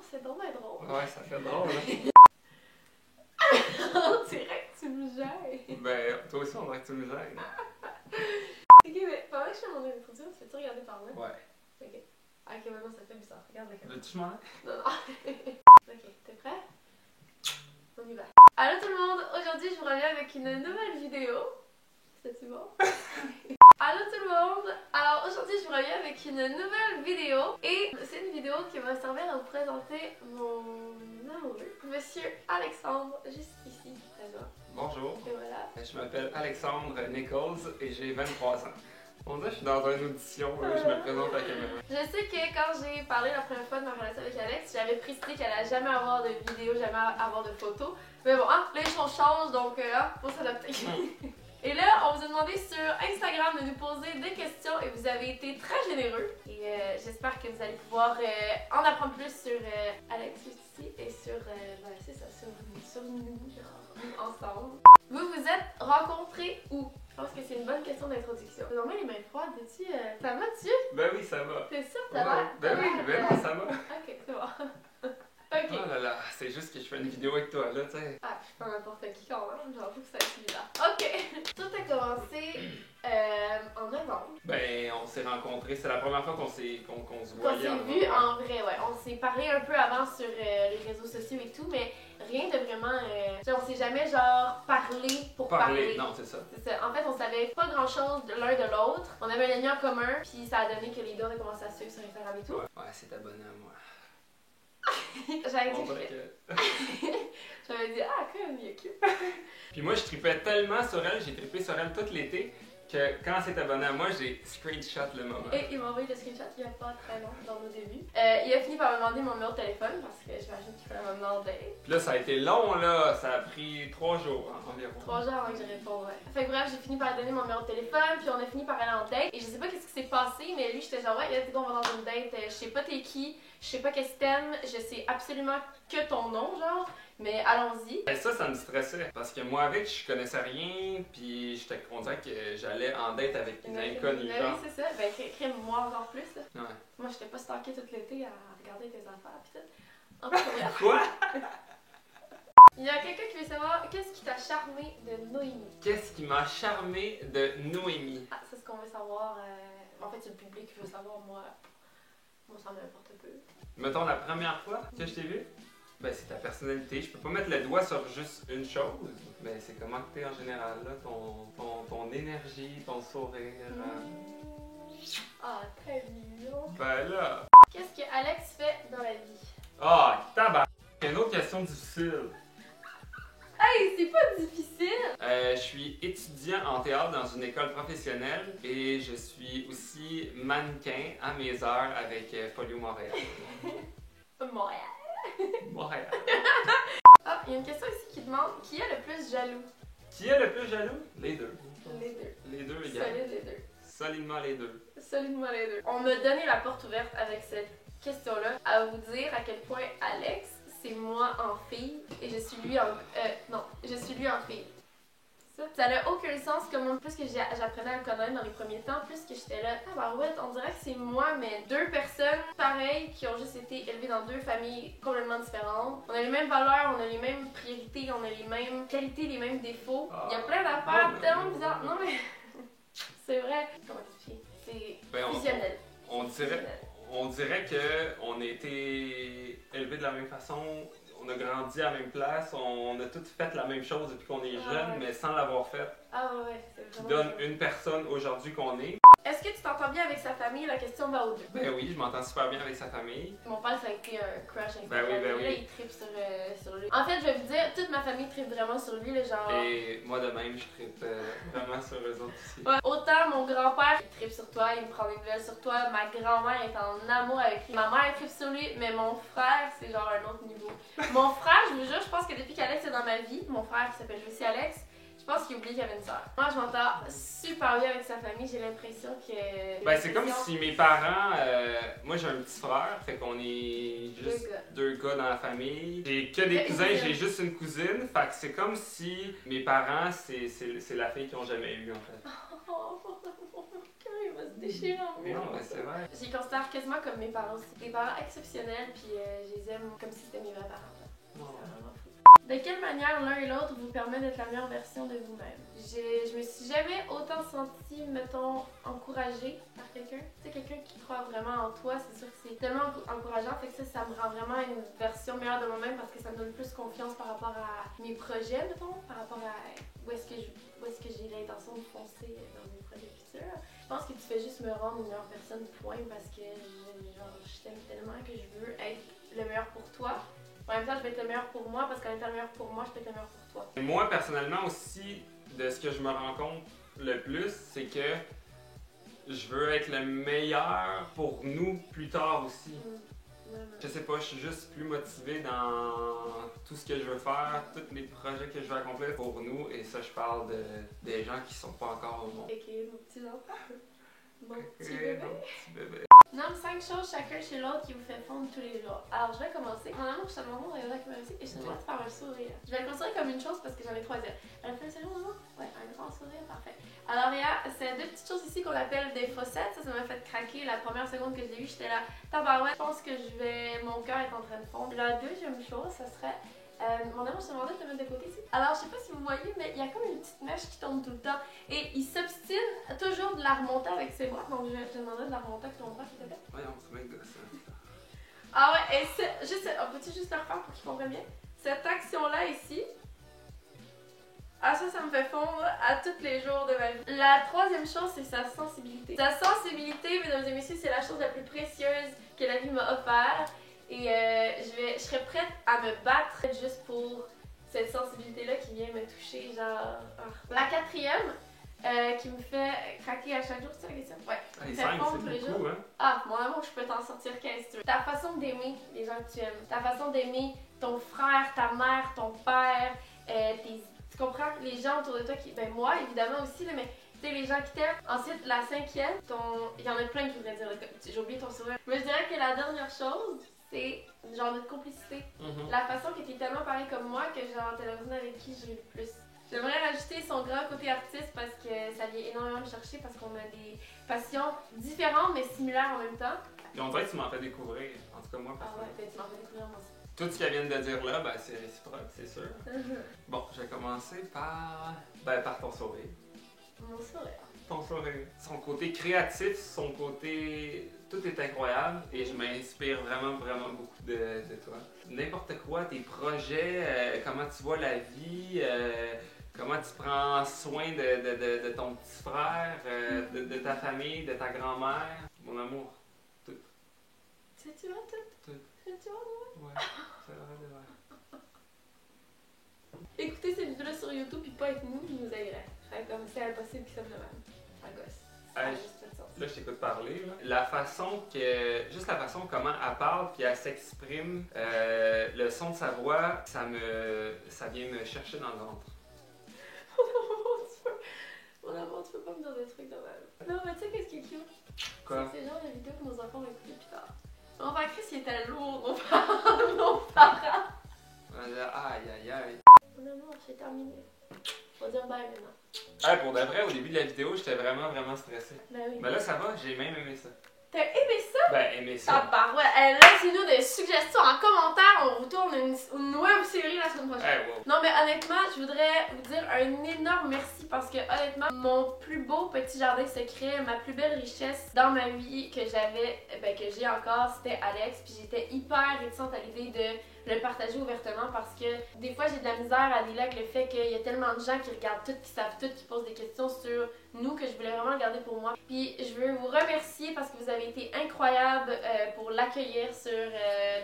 c'est dommage drôle. Ouais, ça fait drôle, hein? On dirait que tu me gênes. Ben, toi aussi, on dirait que tu me gênes. Ok, mais pendant que je fais mon introduction, tu peux-tu regarder par là? Ouais. Ok. Ah, ok, maintenant ça fait bizarre. Regarde la caméra. Veux-tu que je m'en aille? Non, non. Ok, t'es prêt? On y va. Allô tout le monde! Aujourd'hui, je vous reviens avec une nouvelle vidéo. C'est-tu bon? Allô tout le monde! Alors aujourd'hui, je vous reviens avec une nouvelle vidéo. Et c'est une vidéo qui va servir à vous présenter mon amoureux, Monsieur Alexandre, juste ici, présent. Bonjour. Et voilà. Je m'appelle Alexandre Nichols et j'ai 23 ans. On dirait que je suis dans une audition, là, je me présente à la caméra. Je sais que quand j'ai parlé la première fois de ma relation avec Alex, j'avais précisé qu'elle allait jamais avoir de vidéo, jamais avoir de photos. Mais bon, hein, les choses changent, donc faut s'adapter. Et là, on vous a demandé sur Instagram de nous poser des questions et vous avez été très généreux. Et j'espère que vous allez pouvoir en apprendre plus sur Alex ici et sur, c'est ça, sur nous ensemble. Vous vous êtes rencontrés où? Je pense que c'est une bonne question d'introduction. T'as normalement les mains froides, dis-tu? Ça va-tu? Ben oui, ça va. T'es sûr? T'as l'air? Ben oui, ben non, ça va. Ok, c'est bon. Ok. Oh là là, c'est juste que je fais une vidéo avec toi, là, tu sais. Ah, je suis pas n'importe qui quand même, j'avoue que ça a été bizarre. Ok. Tout a commencé en novembre. Ben, on s'est rencontrés, c'est la première fois qu'on se On voyait s'est en vu vrai. en vrai, ouais. On s'est parlé un peu avant sur les réseaux sociaux et tout, mais rien de vraiment. On s'est jamais genre parlé pour parler. Non, c'est ça. C'est ça. En fait, on savait pas grand chose de l'un de l'autre. On avait un ami en commun, puis ça a donné que les deux on a commencé à suivre sur Instagram et tout. Ouais, c'est abonné à moi. J'avais On dit, dirait que... j'avais dit, ah, quand même, il est cute. Puis moi, je tripais tellement sur elle, j'ai trippé sur elle tout l'été, que quand elle s'est abonnée à moi, j'ai screenshot le moment. Et il m'a envoyé le screenshot il y a pas très long, dans nos débuts. Il a fini par me demander mon numéro de téléphone parce que j'imagine qu'il fallait me demander. Puis là, ça a été long, là. Ça a pris 3 jours environ. 3 jours avant que je réponde, ouais. Fait que bref, j'ai fini par lui donner mon numéro de téléphone, puis on a fini par aller en date. Et je sais pas qu'est-ce qui s'est passé, mais lui, j'étais genre, ouais, let's go, on va dans une date. Je sais pas t'es qui, je sais pas qu'est-ce que t'aimes, je sais absolument que ton nom, genre. Mais allons-y. Ben ça me stressait. Parce que moi, avec, je connaissais rien. Puis on dirait que j'allais en date avec une inconnue. Ben oui, c'est ça. Ben, crée-moi encore plus, là. Ouais. Moi, j'étais pas stalkée tout l'été à regarder tes affaires, pis tout. En fait, bref. Quoi? Il y a quelqu'un qui veut savoir qu'est-ce qui t'a charmé de Noémie. Qu'est-ce qui m'a charmé de Noémie? Ah, c'est ce qu'on veut savoir. En fait, c'est le public qui veut savoir. Moi, ça m'importe peu. Mettons la première fois que je t'ai vu? Ben c'est ta personnalité. Je peux pas mettre le doigt sur juste une chose. Ben c'est comment que t'es en général, là. Ton énergie, ton sourire. Ah, très mignon. Ben là. Qu'est-ce que Alex fait dans la vie? Ah, tabac! Une autre question difficile. Hey, c'est pas difficile! Je suis étudiant en théâtre dans une école professionnelle et je suis aussi mannequin à mes heures avec Folio Montréal. Montréal. Montréal. Ah, il y a une question ici qui demande qui est le plus jaloux? Qui est le plus jaloux? Les deux. Les deux. Les deux, les gars. Solide les deux. Solidement les deux. Solidement les deux. On m'a donné la porte ouverte avec cette question-là à vous dire à quel point Alex, c'est moi en fille et je suis lui en... non, je suis lui en fille. Ça n'a aucun sens comme plus que j'apprenais à le connaître dans les premiers temps, plus que j'étais là, ah bah ouais, on dirait que c'est moi, mais deux personnes pareilles qui ont juste été élevées dans deux familles complètement différentes. On a les mêmes valeurs, on a les mêmes priorités, on a les mêmes qualités, les mêmes défauts. Il y a plein d'affaires tellement bizarres. Non mais, c'est vrai. Comment expliquer? C'est fusionnel. On dirait qu'on a été élevés de la même façon. On a grandi à la même place, on a toutes fait la même chose depuis qu'on est jeune, mais sans l'avoir fait. Ah ouais, c'est Qui vraiment donne une personne aujourd'hui qu'on est. Est-ce que tu t'entends bien avec sa famille? La question va aux deux. Ben oui, je m'entends super bien avec sa famille. Mon père, ça a été un crush Instagram. Ben oui, ben oui. Là, il tripe sur lui. En fait, je vais vous dire, toute ma famille tripe vraiment sur lui, le genre... Et moi de même, je tripe vraiment sur eux autres aussi. Ouais. Autant mon grand-père, il tripe sur toi, il me prend des nouvelles sur toi. Ma grand-mère est en amour avec lui. Ma mère, elle tripe sur lui, mais mon frère, c'est genre un autre niveau. Mon frère, je vous jure, je pense que depuis qu'Alex est dans ma vie, mon frère qui s'appelle aussi Alex, je pense qu'il oublie qu'il y avait une sœur. Moi, je m'entends super bien avec sa famille. J'ai l'impression que... Ben, c'est comme si mes parents... moi, j'ai un petit frère, fait qu'on est juste deux gars dans la famille. J'ai que des cousins, j'ai juste une cousine. Fait que c'est comme si mes parents, c'est la fille qu'ils ont jamais eue, en fait. Oh, mon cœur, il va se déchirant. Non, mais c'est vrai. Je les considère quasiment comme mes parents. C'est des parents exceptionnels, puis je les aime comme si c'était mes vrais parents. Non. C'est vraiment fou. De quelle manière l'un et l'autre vous permet d'être la meilleure version de vous-même? Je me suis jamais autant sentie, mettons, encouragée par quelqu'un. Tu sais, quelqu'un qui croit vraiment en toi, c'est sûr que c'est tellement encourageant. Fait que ça me rend vraiment une version meilleure de moi-même parce que ça me donne plus confiance par rapport à mes projets, mettons, par rapport à où est-ce que j'ai l'intention de foncer dans mes projets futurs. Je pense que tu fais juste me rendre une meilleure personne, point, parce que je t'aime tellement que je veux être le meilleur pour toi. En même temps, je vais être le meilleur pour moi parce qu'en étant le meilleur pour moi, je peux être le meilleur pour toi. Moi, personnellement aussi, de ce que je me rends compte le plus, c'est que je veux être le meilleur pour nous plus tard aussi. Je sais pas, je suis juste plus motivé dans tout ce que je veux faire, tous les projets que je veux accomplir pour nous, et ça, je parle des gens qui sont pas encore au monde. Ok, mon petit enfant. Mon petit Ok, bébé. mon petit bébé. Nomme 5 choses chacun chez l'autre qui vous fait fondre tous les jours. Alors, je vais commencer. Mon amour, je te demande de regarder la caméra ici et je te demande de faire un sourire. Je vais le considérer comme une chose parce que j'en ai 3 ailes. Elle fait un sourire, maman? Ouais, un grand sourire, parfait. Alors, il y a ces 2 petites choses ici qu'on appelle des fossettes. Ça m'a fait craquer la première seconde que je l'ai vu. J'étais là, tabarouette, je pense que mon cœur est en train de fondre. La deuxième chose, ça serait. Mon amour, je te demandais de te mettre de côté ici. Alors, je sais pas si vous voyez, mais il y a comme une petite mèche qui tombe tout le temps. Et il s'obstine toujours de la remonter avec ses bras. Donc, je te demandais de la remonter avec ton bras, s'il te plaît. Voyons, c'est bien gossant. Ah ouais, et on peut-tu juste le refaire pour qu'ils comprennent bien? Cette action-là ici, ça me fait fondre à tous les jours de ma vie. La troisième chose, c'est sa sensibilité. Sa sensibilité, mesdames et messieurs, c'est la chose la plus précieuse que la vie m'a offert. Et je serais prête à me battre juste pour cette sensibilité-là qui vient me toucher, genre... La quatrième, qui me fait craquer à chaque jour, c'est ça la question? Ouais. Les Fait 5, fondre tous les c'est beaucoup, jours. hein? Ah, mon amour, je peux t'en sortir 15 si tu veux. Ta façon d'aimer les gens que tu aimes, ta façon d'aimer ton frère, ta mère, ton père, tu comprends? Les gens autour de toi qui... Ben moi, évidemment aussi, là, mais... Tu sais, les gens qui t'aiment. Ensuite, la cinquième, il y en a plein qui voudraient dire, j'ai oublié ton sourire. Mais je dirais que la dernière chose, c'est genre notre complicité. La façon que tu es tellement pareil comme moi que genre t'es la personne avec qui j'ai le plus. J'aimerais rajouter son grand côté artiste parce que ça vient énormément me chercher parce qu'on a des passions différentes mais similaires en même temps. Et on dirait que tu m'en fais découvrir, en tout cas moi. Ah ouais, ben tu m'en fais découvrir moi aussi. Tout ce qu'elle vient de dire là, ben c'est réciproque, c'est sûr. Bon, je vais commencer par ton sourire. Mon sourire. Ton sourire. Son côté créatif, son côté... Tout est incroyable et je m'inspire vraiment, vraiment beaucoup de toi. N'importe quoi, tes projets, comment tu vois la vie, comment tu prends soin de ton petit frère, de ta famille, de ta grand-mère. Mon amour, tout. Tu vois tout? Tout. Tu vois moi? Ouais, c'est vrai, c'est vrai. Écoutez cette vidéo sur YouTube puis pas être nous nous aiderait. Comme c'est impossible qu'ils soient de même. Un gosse. Là, je t'écoute parler. Là. Juste la façon comment elle parle puis elle s'exprime, le son de sa voix, ça vient me chercher dans le ventre. Mon amour, tu peux pas me dire des trucs de même. Non, mais tu sais qu'est-ce qui est cute? Quoi? C'est le genre de vidéo que nos enfants vont écouter plus tard. Mon père Chris, il était lourd, nos parents. Aïe, aïe, aïe. Mon amour, j'ai terminé. On va dire bye maintenant. Ah, pour de vrai, au début de la vidéo, j'étais vraiment, vraiment stressé. Ben oui. Mais là, ça va, j'ai même aimé ça. T'as aimé ça? Ben, aimé ça. Ah bah ouais, laissez-nous des suggestions en commentaire, on vous tourne une web série la semaine prochaine. Wow. Non mais honnêtement, je voudrais vous dire un énorme merci parce que honnêtement, mon plus beau petit jardin secret, ma plus belle richesse dans ma vie que j'ai encore, c'était Alex. Puis j'étais hyper réticente à l'idée de le partager ouvertement parce que des fois j'ai de la misère à dealer avec le fait qu'il y a tellement de gens qui regardent tout, qui savent tout, qui posent des questions sur nous que je voulais vraiment le garder pour moi. Puis je veux vous remercier parce que vous avez été incroyable pour l'accueillir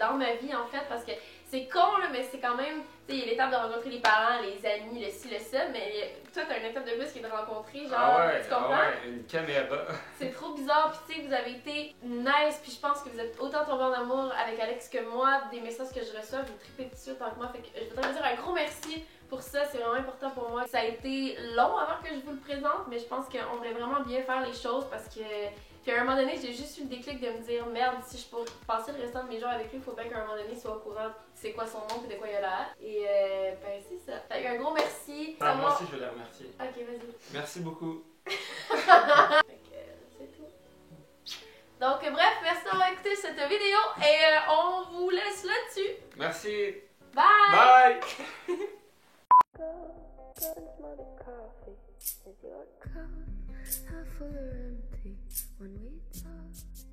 dans ma vie en fait parce que c'est con là, mais c'est quand même, tu sais, il y a l'étape de rencontrer les parents, les amis, le ci, le ça, mais toi t'as une étape de plus qui est de rencontrer, genre, tu comprends? Une caméra. C'est trop bizarre, puis tu sais, vous avez été nice, puis je pense que vous êtes autant tombé en amour avec Alex que moi, des messages que je reçois, vous tripez dessus autant que moi, fait que je voudrais vous dire un gros merci pour ça, c'est vraiment important pour moi. Ça a été long avant que je vous le présente, mais je pense qu'on devrait vraiment bien faire les choses parce que... Puis à un moment donné, j'ai juste eu le déclic de me dire merde, si je peux passer le restant de mes jours avec lui, il faut bien qu'à un moment donné, il soit au courant c'est quoi son nom et de quoi il a l'air. Et ben c'est ça. Fait un gros merci. Moi aussi, je veux les remercier. Ok, vas-y. Merci beaucoup. Fait que c'est tout. Donc, bref, merci d'avoir écouté cette vidéo et on vous laisse là-dessus. Merci. Bye! Bye! Is your cup half full or empty when we talk?